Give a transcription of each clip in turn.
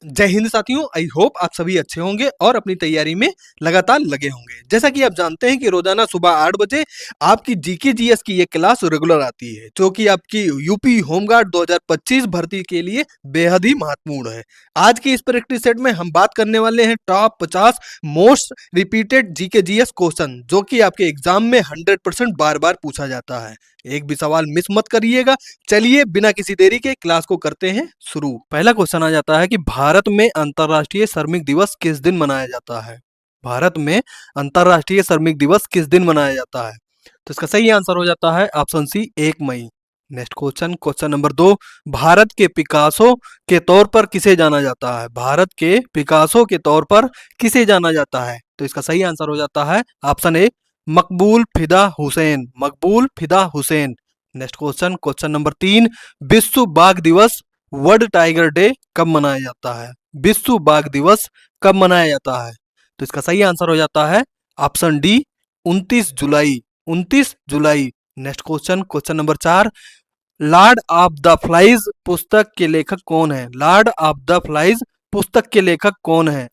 जय हिंद साथियों, I hope आप सभी अच्छे होंगे और अपनी तैयारी में लगातार लगे होंगे। जैसा कि आप जानते हैं कि रोजाना सुबह 8 बजे आपकी जीके जीएस की ये क्लास रेगुलर आती है, जो कि आपकी यूपी होमगार्ड 2025 भर्ती के लिए बेहद ही महत्वपूर्ण है। आज की इस प्रैक्टिस सेट में हम बात करने वाले हैं top 50 most repeated GK GS question, जो कि आपके एग्जाम में 100% बार बार पूछा जाता है। एक भी सवाल मिस मत करिएगा। चलिए बिना किसी देरी के क्लास को करते हैं शुरू। पहला क्वेश्चन आ जाता है कि भारत में अंतर्राष्ट्रीय श्रमिक दिवस किस दिन मनाया जाता है। भारत में अंतर्राष्ट्रीय श्रमिक दिवस किस दिन मनाया जाता है? तो इसका सही आंसर हो जाता है ऑप्शन सी 1 मई। Next question, question number 2, Bharat के पिकासो के तौर पर किसे जाना जाता है? भारत के पिकासो के तौर पर किसे जाना जाता है? तो इसका सही आंसर हो जाता है ऑप्शन ए मकबूल फिदा हुसैन। मकबूल फिदा Hussain. Next question, question number 3, विश्व बाघ दिवस वर्ल्ड टाइगर डे कब मनाया जाता है? विश्व बाघ दिवस कब मनाया जाता है? तो इसका सही आंसर हो जाता है option D 29 July. 29 July. Next question, question number 4, Lord of the flies पुस्तक के लेखक कौन है? लॉर्ड ऑफ द फ्लाइज पुस्तक के लेखक कौन है?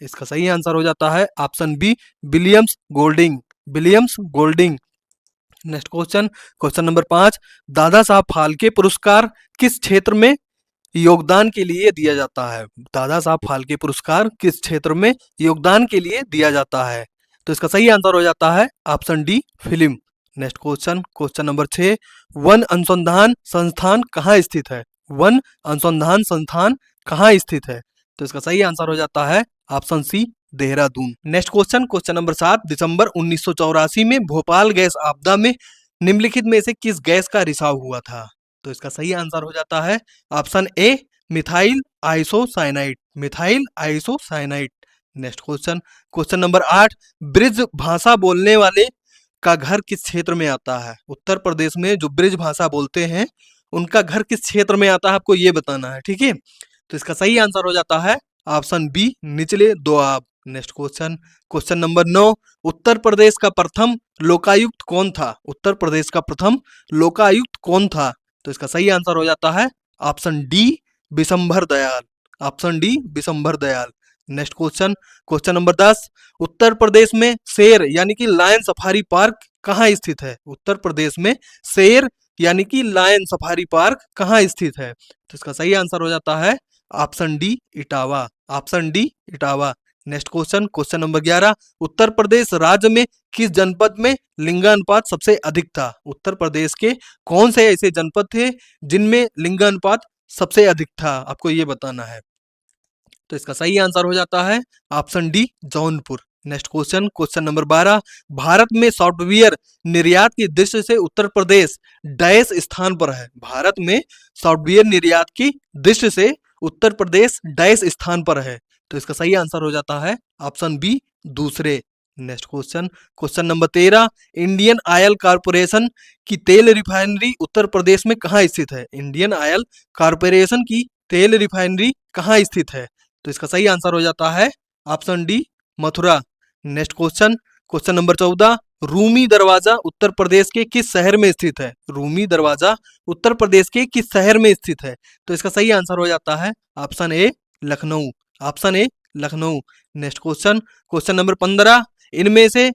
इसका सही आंसर हो जाता है option B Williams Golding. Williams Golding. Next question, question number 5, Dada Saheb Phalke पुरस्कार किस क्षेत्र में योगदान के लिए दिया जाता है? दादा साहब फाल्के पुरस्कार किस क्षेत्र में योगदान के लिए दिया जाता है? तो इसका सही आंसर हो जाता है option D film. Next question, question number 6, one अनुसंधान संस्थान कहाँ स्थित है? वन अनुसंधान संस्थान कहाँ स्थित है? तो इसका सही आंसर हो जाता है option C Dehradun. Next question, question number 7, दिसंबर 1984 में भोपाल गैस आपदा में निम्नलिखित में से किस गैस का रिसाव हुआ था? तो इसका सही आंसर हो जाता है ऑप्शन ए methyl isocyanide. Methyl isocyanide. Next question, question number 8, bridge भाषा बोलने वाले का घर किस क्षेत्र में आता है? उत्तर प्रदेश में जो ब्रिज भाषा बोलते हैं उनका घर किस क्षेत्र में आता है, आपको ये बताना है, ठीक है। तो इसका सही आंसर हो जाता है ऑप्शन बी निचले Doab. Next question, question number 9, Uttar Pradesh का प्रथम लोकायुक्त कौन था? उत्तर प्रदेश का प्रथम लोकायुक्त कौन था? तो इसका सही आंसर हो जाता है option D Bishambhar Dayal. Option D Bishambhar Dayal. Next question, question number 10, Uttar Pradesh में शेर यानी कि लायन सफारी पार्क कहाँ स्थित है? उत्तर प्रदेश में शेर यानी कि लायन सफारी पार्क कहाँ स्थित है? तो इसका सही आंसर हो जाता है option D Etawah. Option D Etawah. Next question, question number 11, Uttar Pradesh राज्य में किस जनपद में लिंगानुपात सबसे अधिक था? उत्तर प्रदेश के कौन से ऐसे जनपद थे जिनमें लिंगानुपात सबसे अधिक था, आपको ये बताना है। तो इसका सही आंसर हो जाता है option D Jaunpur. Next question, question number 12, Bharat में सॉफ्टवेयर निर्यात की दृष्टि से उत्तर प्रदेश डैश स्थान पर है? भारत में सॉफ्टवेयर निर्यात की दृष्टि से उत्तर प्रदेश डैश स्थान पर है? तो इसका सही आंसर हो जाता है ऑप्शन बी दूसरे। Next question, question number 13, Indian oil corporation की तेल रिफाइनरी उत्तर प्रदेश में कहाँ स्थित है? इंडियन ऑयल कॉर्पोरेशन की तेल रिफाइनरी कहाँ स्थित है? तो इसका सही आंसर हो जाता है option D Mathura. Next question, question number 14, Rumi दरवाजा उत्तर प्रदेश के किस शहर में स्थित है? रूमी दरवाजा उत्तर प्रदेश के किस शहर में स्थित है? तो इसका सही आंसर हो जाता है option A Lucknow. Option A Lucknow. Next question, question number 15, इनमें से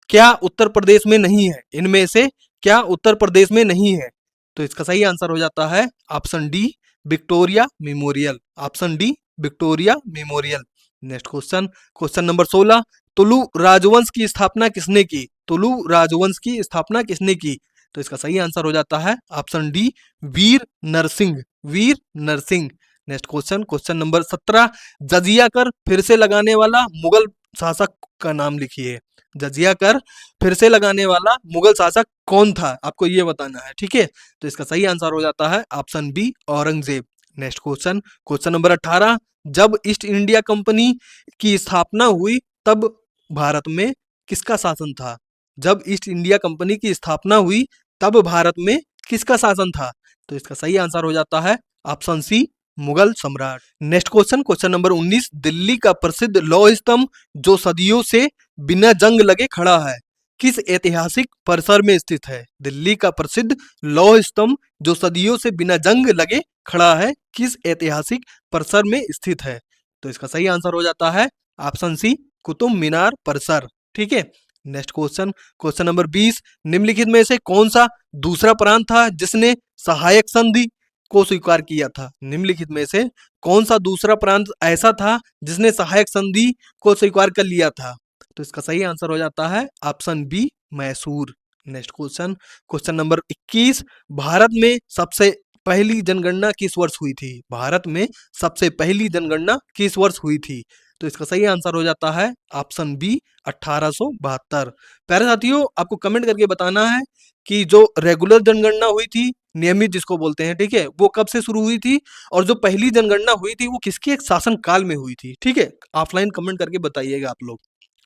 क्या उत्तर प्रदेश में नहीं है? इनमें से क्या उत्तर प्रदेश में नहीं है? तो इसका सही आंसर हो जाता है option D Victoria memorial. Option D Victoria memorial. Next question, question number 16, Tulu राजवंश की स्थापना किसने की? तुलु राजवंश की स्थापना किसने की? तो इसका सही आंसर हो जाता है option D Veer Narsingh. Veer Narsingh. Next question, question number 17, जजिया कर फिर से लगाने वाला मुगल शासक का नाम लिखिए। जजिया कर फिर से लगाने वाला मुगल शासक कौन था, आपको ये बताना है, ठीक है। तो इसका सही आंसर हो जाता है option B Aurangzeb. Next question, question number 18, जब ईस्ट इंडिया कंपनी की स्थापना हुई तब भारत में किसका शासन था? जब ईस्ट इंडिया कंपनी की स्थापना हुई तब भारत में किसका शासन था? तो इसका सही आंसर हो जाता है ऑप्शन सी मुगल सम्राट। Next question, question number 19, Delhi का प्रसिद्ध लौह स्तंभ जो सदियों से बिना जंग लगे खड़ा है किस ऐतिहासिक परिसर में स्थित है? दिल्ली का प्रसिद्ध लौह स्तंभ जो सदियों से बिना जंग लगे खड़ा है किस ऐतिहासिक परिसर में स्थित है? तो इसका सही आंसर हो जाता है ऑप्शन सी, कुतुब मीनार परिसर। ठीक है, नेक्स्ट क्वेश्चन, क्वेश्चन नंबर 20, निम्नलिखित में से कौन सा दूसरा प्रांत था जिसने सहायक संधि को स्वीकार किया था? निम्नलिखित में से कौन सा दूसरा प्रांत ऐसा था जिसने सहायक संधि को स्वीकार कर लिया था? तो इसका सही आंसर हो जाता है option B, Mysore. Next question, question number 21, Bharat में सबसे पहली जनगणना किस वर्ष हुई थी? भारत में सबसे पहली जनगणना किस वर्ष हुई थी? तो इसका सही आंसर हो जाता है ऑप्शन बी, 1872। प्यारे साथियों, आपको कमेंट करके बताना है कि जो रेगुलर जनगणना हुई थी, नियमित जिसको बोलते हैं, ठीक है, वो कब से शुरू हुई थी, और जो पहली जनगणना हुई थी वो किसके शासन काल में हुई थी? ठीक है, ऑफलाइन कमेंट करके बताइएगा आप लोग।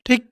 ठीक,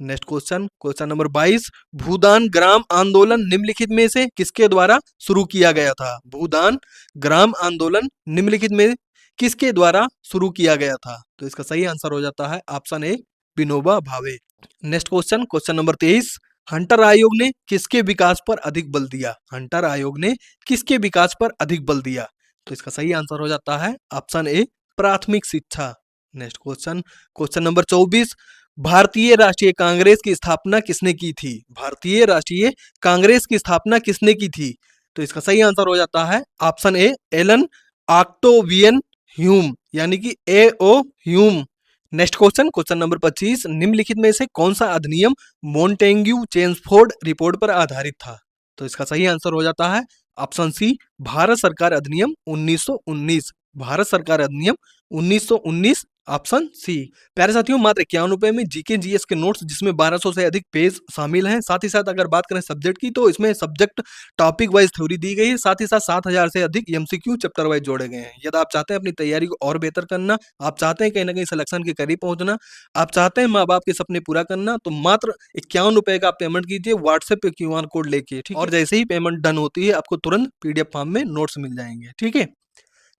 नेक्स्ट क्वेश्चन, क्वेश्चन नंबर 22, भूदान ग्राम आंदोलन निम्नलिखित में से किसके द्वारा शुरू किया गया था? भूदान ग्राम आंदोलन निम्नलिखित में किसके द्वारा शुरू किया गया था? तो इसका सही आंसर हो जाता है ऑप्शन ए, Vinoba Bhave. Next question, question number 23, Hunter आयोग ने किसके विकास पर अधिक बल दिया? हंटर आयोग ने किसके विकास पर अधिक बल दिया? तो इसका सही आंसर हो जाता है ऑप्शन ए, प्राथमिक शिक्षा। नेक्स्ट क्वेश्चन, क्वेश्चन नंबर 24, भारतीय राष्ट्रीय कांग्रेस की स्थापना किसने की थी? भारतीय राष्ट्रीय कांग्रेस की स्थापना किसने की थी? तो इसका सही आंसर हो जाता है option A, Allan Octavian Hume, यानी कि A O Hume. Next question, question number 25, निम्नलिखित में से कौन सा अधिनियम मोंटेग्यू चेम्सफोर्ड रिपोर्ट पर आधारित था? तो इसका सही आंसर हो जाता है ऑप्शन सी, भारत सरकार अधिनियम 1919। भारत सरकार अधिनियम 1919, ऑप्शन सी। प्यारे साथियों, मात्र 51 रुपए में जीके जीएस के नोट्स, जिसमें 1200 से अधिक पेज शामिल हैं। साथ ही साथ अगर बात करें सब्जेक्ट की, तो इसमें सब्जेक्ट टॉपिक वाइज थ्योरी दी गई है। साथ ही साथ 7000 से अधिक एमसीक्यू चैप्टर वाइज जोड़े गए हैं। यदि आप चाहते हैं अपनी तैयारी को और बेहतर करना, आप चाहते हैं कहीं ना कहीं सिलेक्शन के करीब पहुंचना, आप चाहते हैं माँ बाप के सपने पूरा करना, तो मात्र 51 रुपए का आप पेमेंट कीजिए व्हाट्सएप पे क्यूआर कोड लेके, ठीक है? और जैसे ही पेमेंट डन होती है, आपको तुरंत पीडीएफ फॉर्म में नोट्स मिल जाएंगे। ठीक है,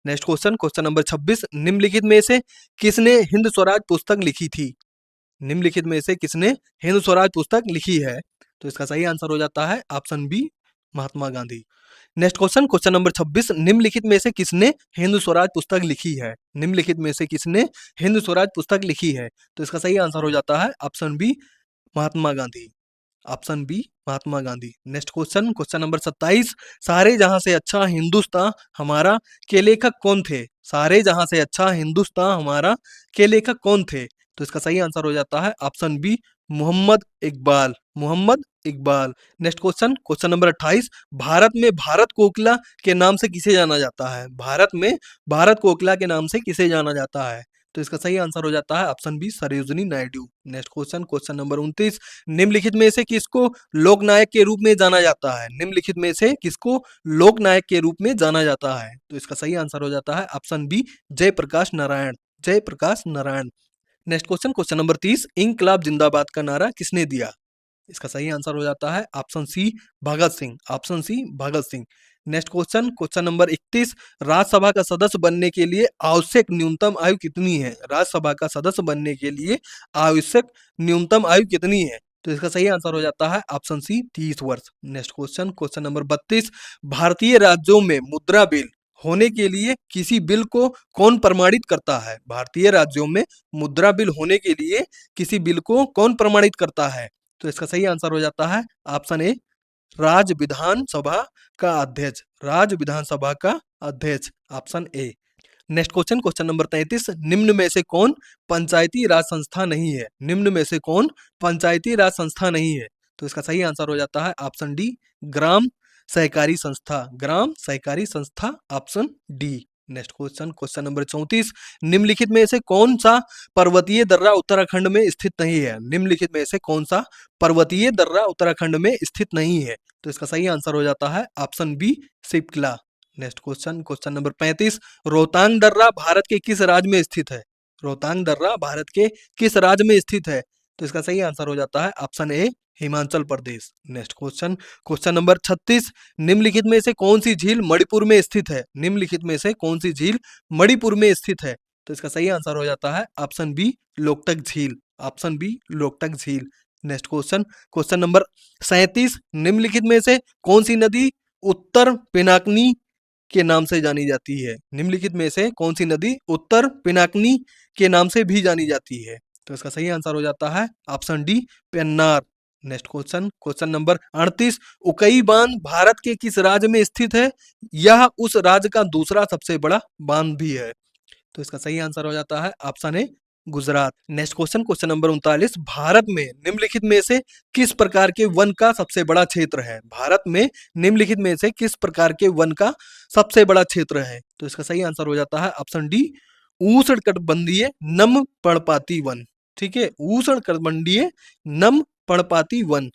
नेक्स्ट क्वेश्चन, क्वेश्चन नंबर 26, निम्नलिखित में से किसने हिंद स्वराज पुस्तक लिखी थी? निम्नलिखित में से किसने हिंद स्वराज पुस्तक लिखी है? तो इसका सही आंसर हो जाता है option B, Mahatma Gandhi. Next question, question number 26, निम्नलिखित में से किसने हिंद स्वराज पुस्तक लिखी है? निम्नलिखित में से किसने हिंद स्वराज पुस्तक लिखी है? तो इसका सही आंसर हो जाता है option B, Mahatma Gandhi. Option B, Mahatma Gandhi. Next question, question number 27, सारे जहां से अच्छा हिंदुस्तान हमारा के लेखक कौन थे? सारे जहां से अच्छा हिंदुस्तान हमारा के लेखक कौन थे? तो इसका सही आंसर हो जाता है option B, Mohammad Iqbal. Mohammad Iqbal. Next question, question number 28, Bharat में भारत कोकिला के नाम से किसे जाना जाता है? भारत में भारत कोकिला के नाम से किसे जाना जाता है? तो इसका सही आंसर हो जाता है option B, Sarojini Naidu. Next question, question number 29, निम्नलिखित में से किसको लोकनायक के रूप में जाना जाता है? निम्नलिखित में से किसको लोकनायक के रूप में जाना जाता है? तो इसका सही आंसर हो जाता है option B, Jayaprakash Narayan. Jayaprakash Narayan. Next question, question number 30, इंकलाब जिंदाबाद का नारा किसने दिया? इसका सही आंसर हो जाता है option C, Bhagat Singh. Option C, Bhagat Singh. Next question, question number 31, Rajya Sabha का सदस्य बनने के लिए आवश्यक न्यूनतम आयु कितनी है? राज्यसभा का सदस्य बनने के लिए आवश्यक न्यूनतम आयु कितनी है? तो इसका सही आंसर हो जाता है ऑप्शन सी, 30 वर्ष। नेक्स्ट क्वेश्चन, क्वेश्चन नंबर 32, भारतीय राज्यों में मुद्रा बिल होने के लिए किसी बिल को कौन प्रमाणित करता है? भारतीय राज्यों में मुद्रा बिल होने के लिए किसी बिल को कौन प्रमाणित करता है? तो इसका सही आंसर हो जाता है ऑप्शन ए, राज्य विधानसभा का अध्यक्ष। राज्य विधानसभा का अध्यक्ष, option A. Next question, question number 33, निम्न में से कौन पंचायती राज संस्था नहीं है? निम्न में से कौन पंचायती राज संस्था नहीं है? तो इसका सही आंसर हो जाता है ऑप्शन डी, ग्राम सहकारी संस्था। ग्राम सहकारी संस्था, option D. Next question, question number 34, निम्नलिखित में से कौन सा पर्वतीय दर्रा उत्तराखंड में स्थित नहीं है? निम्नलिखित में से कौन सा पर्वतीय दर्रा उत्तराखंड में स्थित नहीं है? तो इसका सही आंसर हो जाता है option B, Shipkila. Next question, question number 35, Rohtang दर्रा भारत के किस राज्य में स्थित है? रोहतांग दर्रा भारत के किस राज्य में स्थित है? तो इसका सही आंसर हो जाता है ऑप्शन ए, Himachal Pradesh. Next question, question number 36, निम्नलिखित में से कौन सी झील मणिपुर में स्थित है? निम्नलिखित में से कौन सी झील मणिपुर में स्थित है? तो इसका सही आंसर हो जाता है ऑप्शन बी, लोकटक झील। ऑप्शन बी, लोकटक झील। नेक्स्ट क्वेश्चन, क्वेश्चन नंबर 37, निम्नलिखित में से कौन सी नदी उत्तर पिनाकिनी के नाम से जानी जाती है? निम्नलिखित में से कौन सी नदी उत्तर पिनाकिनी के नाम से भी जानी जाती है? तो इसका सही आंसर हो जाता है option D, Pennar. Next question, question number 38। उकई बांध भारत के किस राज्य में स्थित है? यह उस राज्य का दूसरा सबसे बड़ा बांध भी है। तो इसका सही आंसर हो जाता है ऑप्शन ए, Gujarat. Next question, question number 39। Bharat में निम्नलिखित में से किस प्रकार के वन का सबसे बड़ा क्षेत्र है? भारत में निम्नलिखित में से किस प्रकार के वन का सबसे बड़ा क्षेत्र है? तो इसका सही आंसर हो जाता है ऑप्शन डी, उष्णकटिबंधीय नम पर्णपाती वन। ठीक है, उष्णकटिबंधीय नम पर्णपाती वन।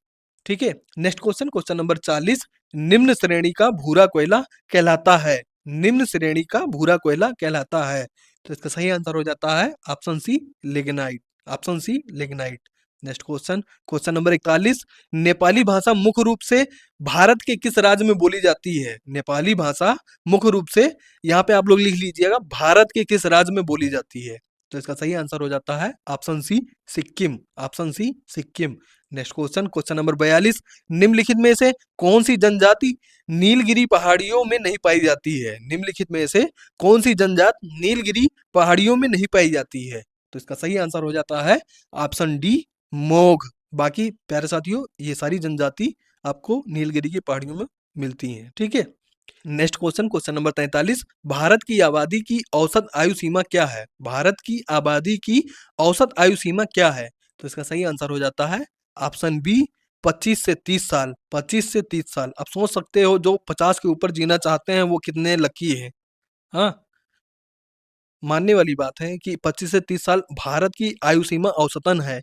ठीक है। Next question, question number 40। निम्न श्रेणी का भूरा कोयला कहलाता है? निम्न श्रेणी का भूरा कोयला कहलाता है? तो इसका सही आंसर हो जाता है option C, lignite. Option C, lignite. Next question, question number 41। Nepali भाषा मुख्य रूप से भारत के किस राज्य में बोली जाती है? नेपाली भाषा मुख्य रूप से, यहाँ पे आप लोग लिख लीजिएगा, भारत के किस राज्य में बोली जाती है? तो इसका सही आंसर हो जाता है option C, Sikkim. Option C, Sikkim. Next question, question number 42। निम्नलिखित में से कौन सी जनजाति नीलगिरी पहाड़ियों में नहीं पाई जाती है? निम्नलिखित में से कौन सी जनजाति नीलगिरी पहाड़ियों में नहीं पाई जाती है? तो इसका सही आंसर हो जाता है ऑप्शन डी, मोग। बाकी प्यारे साथियों, ये सारी जनजाति आपको नीलगिरी की पहाड़ियों में मिलती हैं। ठीक है। Next question, question number 43। Bharat की आबादी की औसत आयु सीमा क्या है? भारत की आबादी की औसत आयु सीमा क्या है? तो इसका सही आंसर हो जाता है ऑप्शन बी, 25 से 30 साल। 25 से 30 साल। आप सोच सकते हो जो 50 के ऊपर जीना चाहते हैं वो कितने लकी हैं। हाँ, मानने वाली बात है कि 25 से 30 साल भारत की आयु सीमा औसतन है।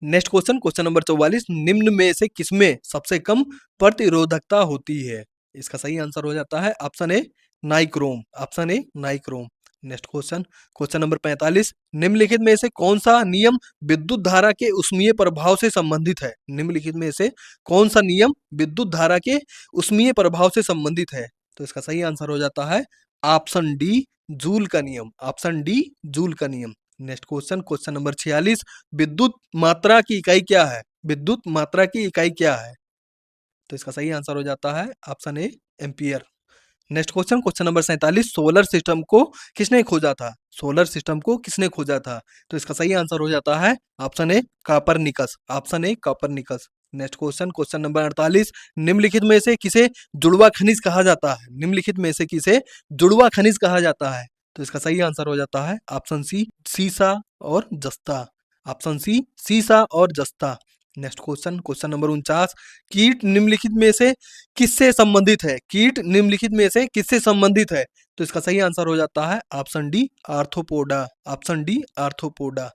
Next question, question number 44। निम्न में से किसमें सबसे कम प्रतिरोधकता होती है? इसका सही आंसर हो जाता है option A, nichrome. Option A, nichrome. Next question, question number 45। निम्नलिखित में से कौन सा नियम विद्युत धारा के ऊष्मीय प्रभाव से संबंधित है? निम्नलिखित में से कौन सा नियम विद्युत धारा के ऊष्मीय प्रभाव से संबंधित है? तो इसका सही आंसर हो जाता है ऑप्शन डी, जूल का नियम। ऑप्शन डी, जूल का नियम। Next question, question number 46। विद्युत मात्रा की इकाई क्या है? विद्युत मात्रा की इकाई क्या है? तो इसका सही आंसर हो जाता है ऑप्शन ए, ampere. Next question, question number 47। Solar system को किसने खोजा था? सोलर सिस्टम को किसने खोजा था? तो इसका सही आंसर हो जाता है option A, Copernicus. Option A, Copernicus. Next question, question number 48। निम्नलिखित में से किसे जुड़वा खनिज कहा जाता है? निम्नलिखित में से किसे जुड़वा खनिज कहा जाता है? तो इसका सही आंसर हो जाता है ऑप्शन सी, सीसा और जस्ता। ऑप्शन सी, सीसा और जस्ता। Next question, question number 49। कीट निम्नलिखित में से किससे संबंधित है? कीट निम्नलिखित में से किससे संबंधित है? तो इसका सही आंसर हो जाता है option D, arthropoda. Option D, arthropoda.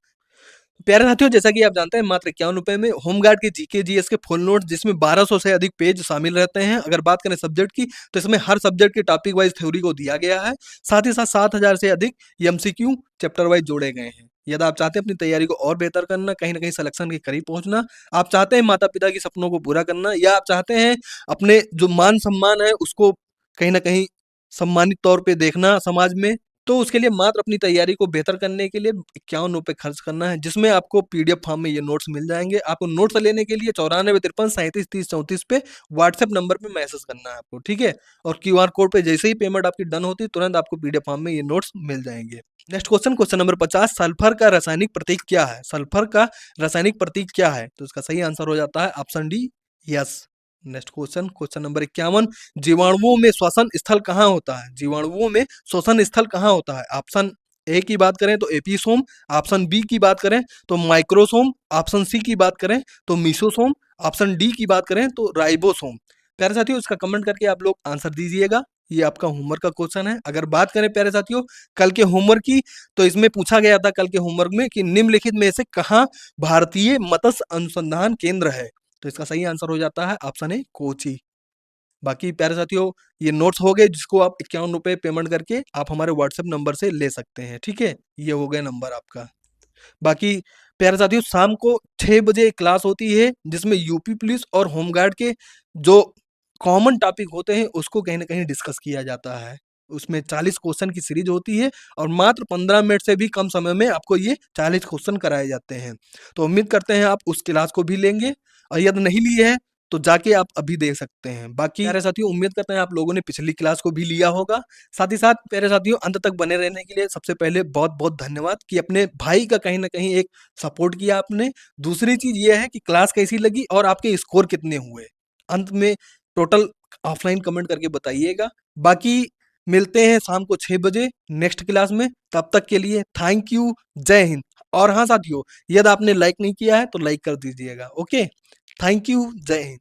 प्यारे साथियों, जैसा कि आप जानते हैं, मात्र 51 रुपए में होमगार्ड के जीके जीएस के फुल नोट्स, जिसमें 1200 से अधिक पेज शामिल रहते हैं। अगर बात करें सब्जेक्ट की, तो इसमें हर सब्जेक्ट के टॉपिक वाइज थ्योरी को दिया गया है। साथ ही साथ 7000 से अधिक एमसीक्यू चैप्टर वाइज जोड़े गए हैं। यदि आप चाहते हैं अपनी तैयारी को और बेहतर करना, कहीं ना कहीं सिलेक्शन के करीब पहुंचना, आप चाहते हैं माता पिता के सपनों को पूरा करना, या आप चाहते हैं अपने जो मान सम्मान है उसको कहीं ना कहीं सम्मानित तौर पे देखना समाज में, तो उसके लिए मात्र अपनी तैयारी को बेहतर करने के लिए 51 रुपए खर्च करना है, जिसमें आपको पीडीएफ फॉर्म में ये नोट्स मिल जाएंगे। आपको नोट्स लेने के लिए 9453373034 पे व्हाट्सएप नंबर पे मैसेज करना है आपको। ठीक है, और क्यूआर कोड पे जैसे ही पेमेंट आपकी डन होती है, तुरंत आपको पीडीएफ फॉर्म में ये नोट्स मिल जाएंगे। Next question, question number 50। Sulphur का रासायनिक प्रतीक क्या है? सल्फर का रासायनिक प्रतीक क्या है? तो इसका सही आंसर हो जाता है option D, yes. Next question, question number 51। जीवाणुओं में श्वसन स्थल कहाँ होता है? जीवाणुओं में श्वसन स्थल कहाँ होता है? ऑप्शन ए की बात करें तो एपिसोम, ऑप्शन बी की बात करें तो माइक्रोसोम, ऑप्शन सी की बात करें तो मीसोसोम, ऑप्शन डी की बात करें तो राइबोसोम। प्यारे साथियों, इसका कमेंट करके आप लोग आंसर दीजिएगा। ये आपका होमवर्क का क्वेश्चन है। अगर बात करें प्यारे साथियों कल के होमवर्क की, तो इसमें पूछा गया था कल के होमवर्क में कि निम्नलिखित में से कहाँ भारतीय मत्स्य अनुसंधान केंद्र है? तो इसका सही आंसर हो जाता है ऑप्शन ए, कोची। बाकी प्यारे साथियों, ये नोट्स हो गए, जिसको आप 51 रुपए पेमेंट करके आप हमारे व्हाट्सएप नंबर से ले सकते हैं। ठीक है, ये हो गया नंबर आपका। बाकी प्यारे साथियों, शाम को 6 बजे क्लास होती है, जिसमें यूपी पुलिस और होमगार्ड के जो कॉमन टॉपिक होते हैं उसको कहीं ना कहीं डिस्कस किया जाता है। उसमें 40 क्वेश्चन की सीरीज होती है, और मात्र 15 मिनट से भी कम समय में आपको ये 40 क्वेश्चन कराए जाते हैं। तो उम्मीद करते हैं आप उस क्लास को भी लेंगे, और यदि नहीं लिए है तो जाके आप अभी देख सकते हैं। बाकी प्यारे साथियों, उम्मीद करते हैं आप लोगों ने पिछली क्लास को भी लिया होगा। साथ ही साथ प्यारे साथियों, अंत तक बने रहने के लिए सबसे पहले बहुत-बहुत धन्यवाद कि अपने भाई का कहीं न कहीं एक सपोर्ट किया आपने। दूसरी चीज़ ये है कि क्लास कैसी लगी और आपके स्कोर कितने हुए? अंत में टोटल ऑफलाइन कमेंट करके बताइएगा। बाकी मिलते हैं शाम को 6 बजे नेक्स्ट क्लास में। तब तक के लिए थैंक यू, जय हिंद। और हाँ साथियों, यदि आपने लाइक नहीं किया है तो लाइक कर दीजिएगा। ओके, थैंक यू, जय हिंद।